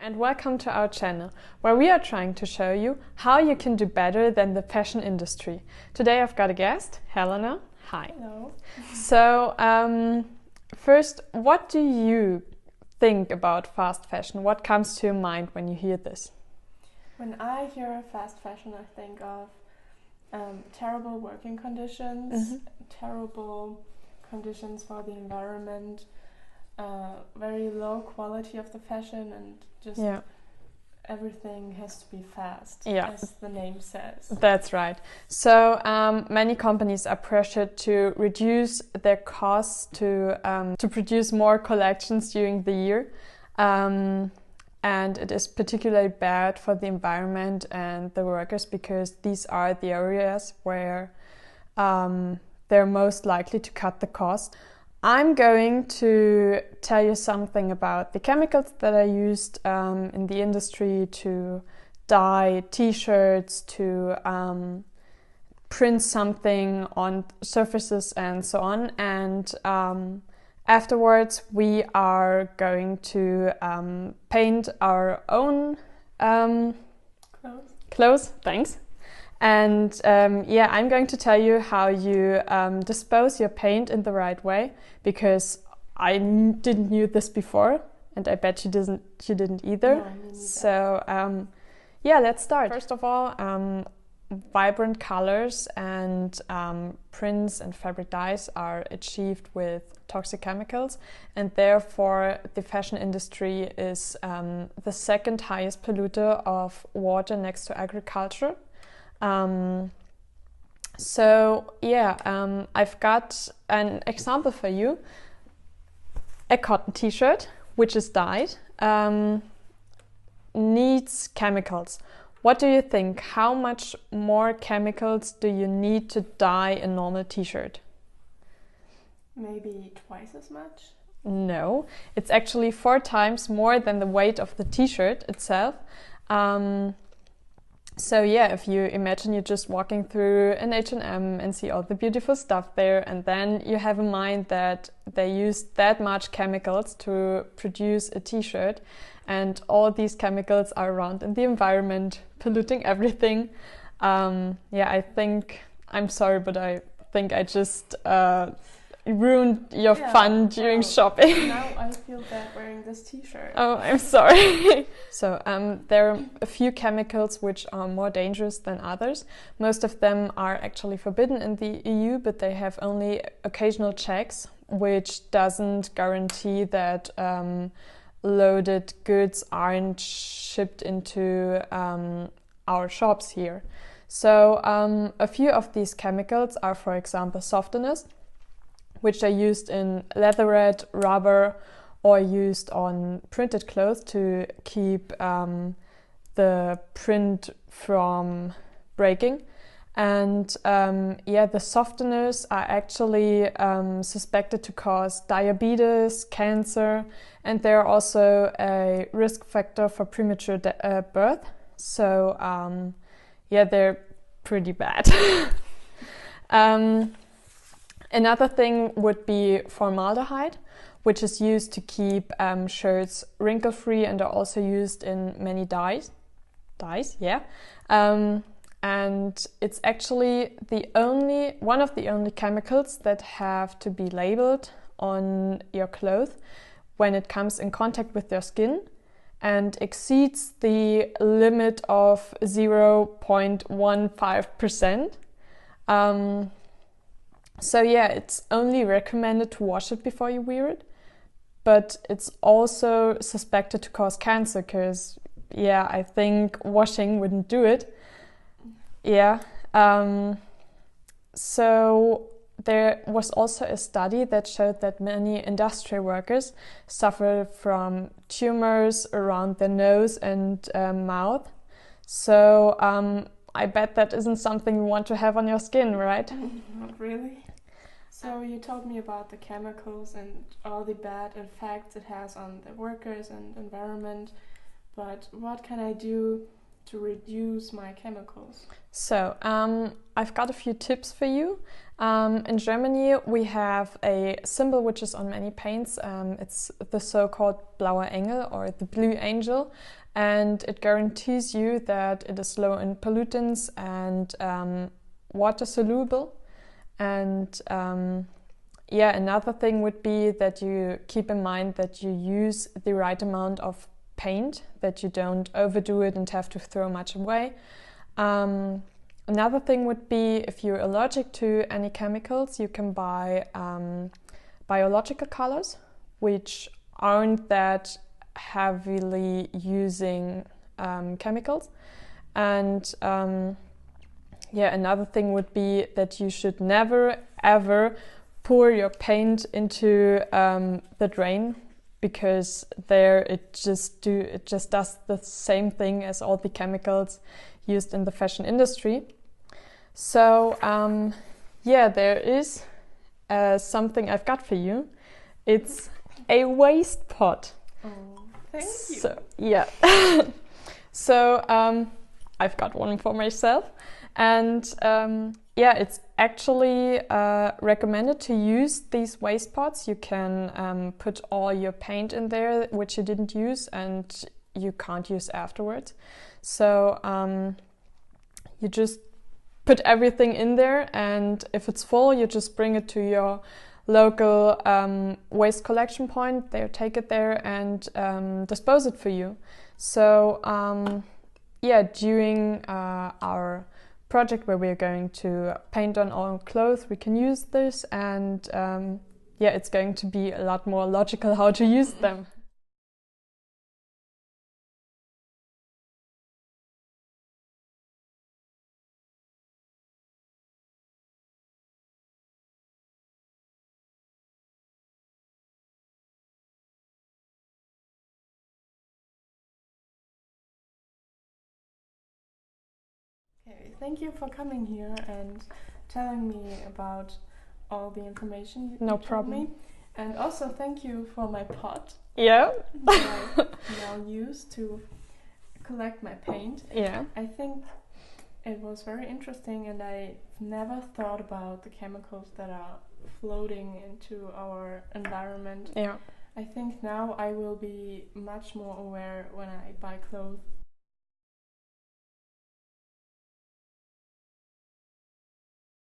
and welcome to our channel, where we are trying to show you how you can do better than the fashion industry. Today I've got a guest, Helena. Hi. Hello. So, first, what do you think about fast fashion? What comes to your mind when you hear this? When I hear fast fashion, I think of terrible working conditions, terrible conditions for the environment, very low quality of the fashion, and just everything has to be fast, as the name says. That's right. So many companies are pressured to reduce their costs to produce more collections during the year. And it is particularly bad for the environment and the workers, because these are the areas where they're most likely to cut the cost. I'm going to tell you something about the chemicals that are used in the industry to dye t-shirts, to print something on surfaces and so on. And afterwards we are going to paint our own clothes. Thanks. And I'm going to tell you how you dispose your paint in the right way, because I didn't knew this before, and I bet you didn't either. No, me neither. So let's start. First of all, vibrant colors and prints and fabric dyes are achieved with toxic chemicals, and therefore the fashion industry is the second highest polluter of water next to agriculture. I've got an example for you. A cotton t-shirt, which is dyed, needs chemicals. What do you think? How much more chemicals do you need to dye a normal t-shirt? Maybe twice as much? No, it's actually 4 times more than the weight of the t-shirt itself. If you imagine you're just walking through an H&M and see all the beautiful stuff there, and then you have in mind that they use that much chemicals to produce a t-shirt, and all these chemicals are around in the environment, polluting everything. I'm sorry, but I think I just ruined your fun during shopping. Now I feel bad wearing this t-shirt. Oh, I'm sorry. So there are a few chemicals which are more dangerous than others. Most of them are actually forbidden in the EU, but they have only occasional checks, which doesn't guarantee that loaded goods aren't shipped into our shops here. So a few of these chemicals are, for example, softeners, which are used in leatherette, rubber, or used on printed clothes to keep the print from breaking. And the softeners are actually suspected to cause diabetes, cancer, and they're also a risk factor for premature birth. So they're pretty bad. Another thing would be formaldehyde, which is used to keep shirts wrinkle-free and are also used in many dyes. And it's actually one of the only chemicals that have to be labeled on your clothes when it comes in contact with your skin and exceeds the limit of 0.15%. It's only recommended to wash it before you wear it, but it's also suspected to cause cancer, because I think washing wouldn't do it. So there was also a study that showed that many industrial workers suffer from tumors around their nose and mouth. So I bet that isn't something you want to have on your skin, right? Not really. So you told me about the chemicals and all the bad effects it has on the workers and environment, but what can I do to reduce my chemicals? So, I've got a few tips for you. In Germany, we have a symbol which is on many paints. It's the so-called Blauer Engel or the Blue Angel, and it guarantees you that it is low in pollutants and water soluble. And another thing would be that you keep in mind that you use the right amount of paint, that you don't overdo it and have to throw much away. Another thing would be if you're allergic to any chemicals, you can buy biological colors, which aren't that heavily using chemicals. And another thing would be that you should never ever pour your paint into the drain, because there it just does the same thing as all the chemicals used in the fashion industry. So there is something I've got for you. It's a waste pot. Oh, thank you. So yeah, so I've got one for myself, and it's actually recommended to use these waste pots. You can put all your paint in there which you didn't use and you can't use afterwards. So you just put everything in there, and if it's full, you just bring it to your local waste collection point. They'll take it there and dispose it for you. So during our project where we're going to paint on our clothes, we can use this, and it's going to be a lot more logical how to use them. Okay, thank you for coming here and telling me about all the information you No told problem. me. And also thank you for my pot Yeah. that I now use to collect my paint. Yeah. I think it was very interesting, and I never thought about the chemicals that are floating into our environment. Yeah. I think now I will be much more aware when I buy clothes